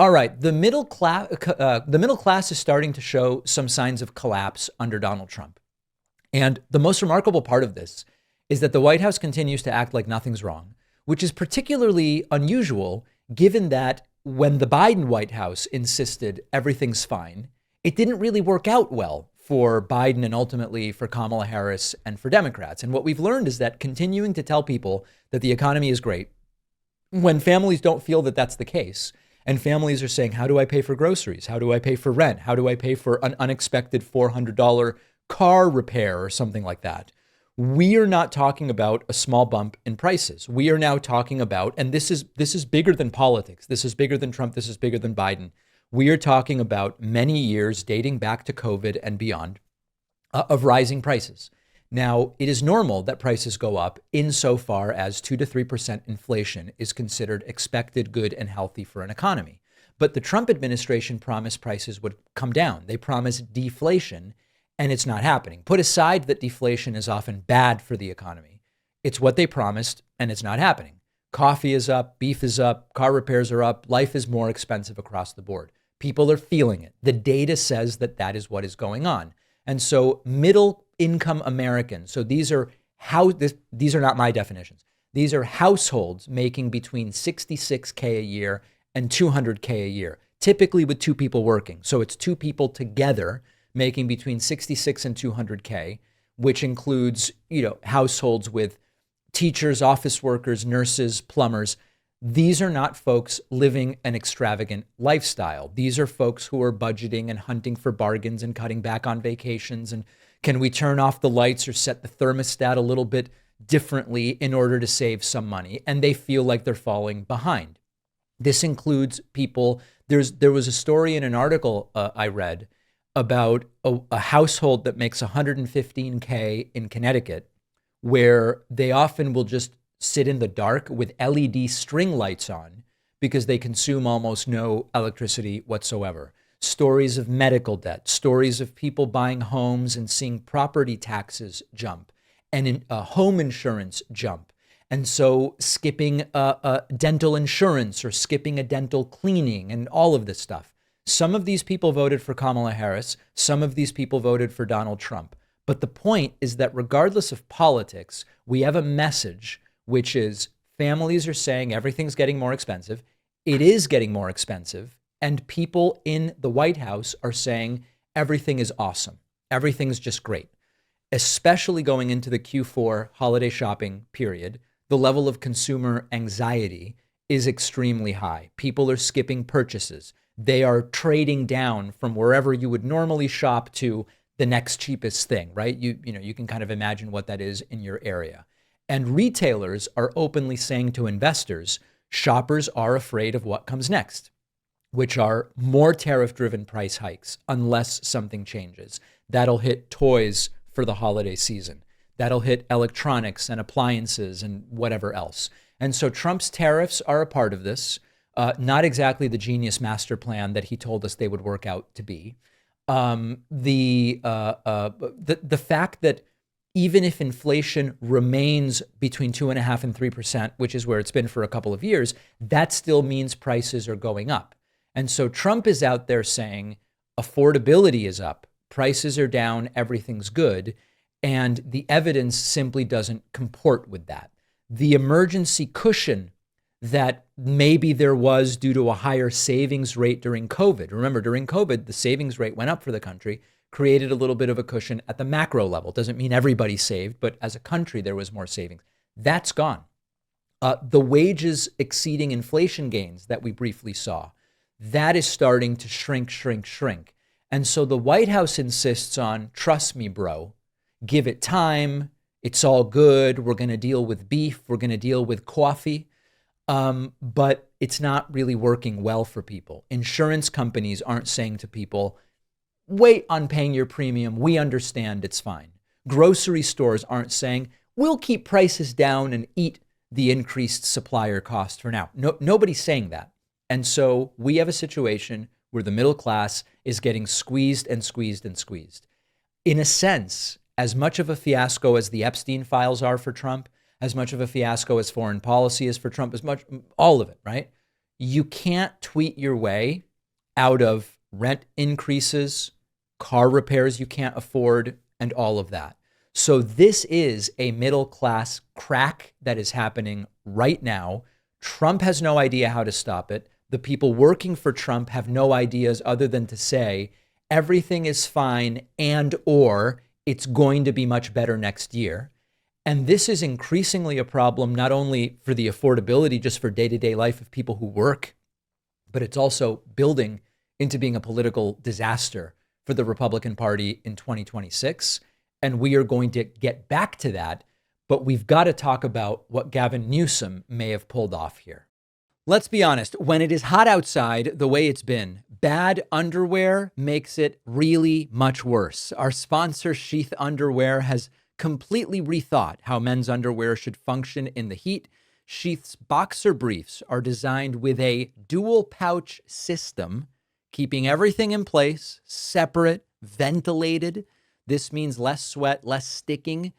All right, the middle class is starting to show some signs of collapse under Donald Trump. And the most remarkable part of this is that the White House continues to act like nothing's wrong, which is particularly unusual given that when the Biden White House insisted everything's fine, it didn't really work out well for Biden and ultimately for Kamala Harris and for Democrats. And what we've learned is that continuing to tell people that the economy is great when families don't feel that that's the case, and families are saying, how do I pay for groceries? How do I pay for rent? How do I pay for an unexpected $400 car repair or something like that? We are not talking about a small bump in prices. We are now talking about, and this is bigger than politics. This is bigger than Trump. This is bigger than Biden. We are talking about many years dating back to COVID and beyond of rising prices. Now, it is normal that prices go up insofar as 2 to 3% inflation is considered expected, good, and healthy for an economy. But the Trump administration promised prices would come down. They promised deflation, and it's not happening. Put aside that deflation is often bad for the economy. It's what they promised, and it's not happening. Coffee is up, beef is up, car repairs are up, life is more expensive across the board. People are feeling it. The data says that that is what is going on. And so middle income Americans, so these are not my definitions. These are households making between 66K a year and 200K a year, typically with two people working. So it's two people together making between 66 and 200K, which includes, households with teachers, office workers, nurses, plumbers. These are not folks living an extravagant lifestyle. These are folks who are budgeting and hunting for bargains and cutting back on vacations. And can we turn off the lights or set the thermostat a little bit differently in order to save some money? And they feel like they're falling behind. This includes people. There was a story in an article I read about a household that makes 115K in Connecticut, where they often will just sit in the dark with LED string lights on because they consume almost no electricity whatsoever. Stories of medical debt, stories of people buying homes and seeing property taxes jump and home insurance jump. And so skipping dental insurance or skipping a dental cleaning and all of this stuff. Some of these people voted for Kamala Harris. Some of these people voted for Donald Trump. But the point is that regardless of politics, we have a message, which is families are saying everything's getting more expensive. It is getting more expensive. And people in the White House are saying everything is awesome. Everything's just great. Especially going into the Q4 holiday shopping period, the level of consumer anxiety is extremely high. People are skipping purchases. They are trading down from wherever you would normally shop to the next cheapest thing, right? You can kind of imagine what that is in your area. And retailers are openly saying to investors, shoppers are afraid of what comes next, which are more tariff-driven price hikes unless something changes. That'll hit toys for the holiday season. That'll hit electronics and appliances and whatever else. And so Trump's tariffs are a part of this, not exactly the genius master plan that he told us they would work out to be. The fact that even if inflation remains between 2.5% and 3%, which is where it's been for a couple of years, that still means prices are going up. And so Trump is out there saying affordability is up, prices are down, everything's good. And the evidence simply doesn't comport with that. The emergency cushion that maybe there was due to a higher savings rate during COVID. Remember, during COVID, the savings rate went up for the country, created a little bit of a cushion at the macro level. Doesn't mean everybody saved, but as a country, there was more savings. That's gone. The wages exceeding inflation gains that we briefly saw, that is starting to shrink. And so the White House insists on, trust me, bro, give it time. It's all good. We're going to deal with beef. We're going to deal with coffee. But it's not really working well for people. Insurance companies aren't saying to people, wait on paying your premium. We understand it's fine. Grocery stores aren't saying, we'll keep prices down and eat the increased supplier cost for now. No, nobody's saying that. And so we have a situation where the middle class is getting squeezed and squeezed and squeezed. In a sense, as much of a fiasco as the Epstein files are for Trump, as much of a fiasco as foreign policy is for Trump, as much, all of it, right? You can't tweet your way out of rent increases, car repairs you can't afford, and all of that. So this is a middle class crack that is happening right now. Trump has no idea how to stop it. The people working for Trump have no ideas other than to say everything is fine and or it's going to be much better next year. And this is increasingly a problem, not only for the affordability, just for day-to-day life of people who work, but it's also building into being a political disaster for the Republican Party in 2026. And we are going to get back to that, but we've got to talk about what Gavin Newsom may have pulled off here. Let's be honest, when it is hot outside the way it's been, bad underwear makes it really much worse. Our sponsor, Sheath Underwear, has completely rethought how men's underwear should function in the heat. Sheath's boxer briefs are designed with a dual pouch system, keeping everything in place, separate, ventilated. This means less sweat, less sticking,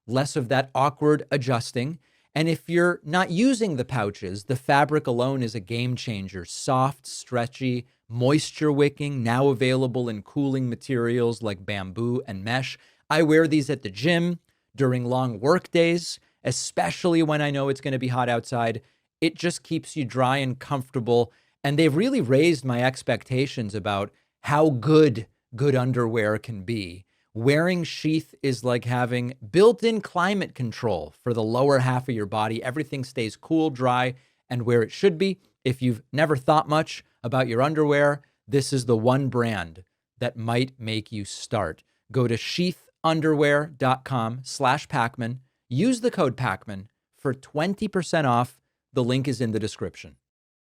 less of that awkward adjusting. And if you're not using the pouches, the fabric alone is a game changer. Soft, stretchy, moisture wicking, now available in cooling materials like bamboo and mesh. I wear these at the gym during long work days, especially when I know it's going to be hot outside. It just keeps you dry and comfortable. And they've really raised my expectations about how good underwear can be. Wearing Sheath is like having built-in climate control for the lower half of your body. Everything stays cool, dry, and where it should be. If you've never thought much about your underwear, this is the one brand that might make you start. Go to sheathunderwear.com/Pakman. Use the code Pakman for 20% off. The link is in the description.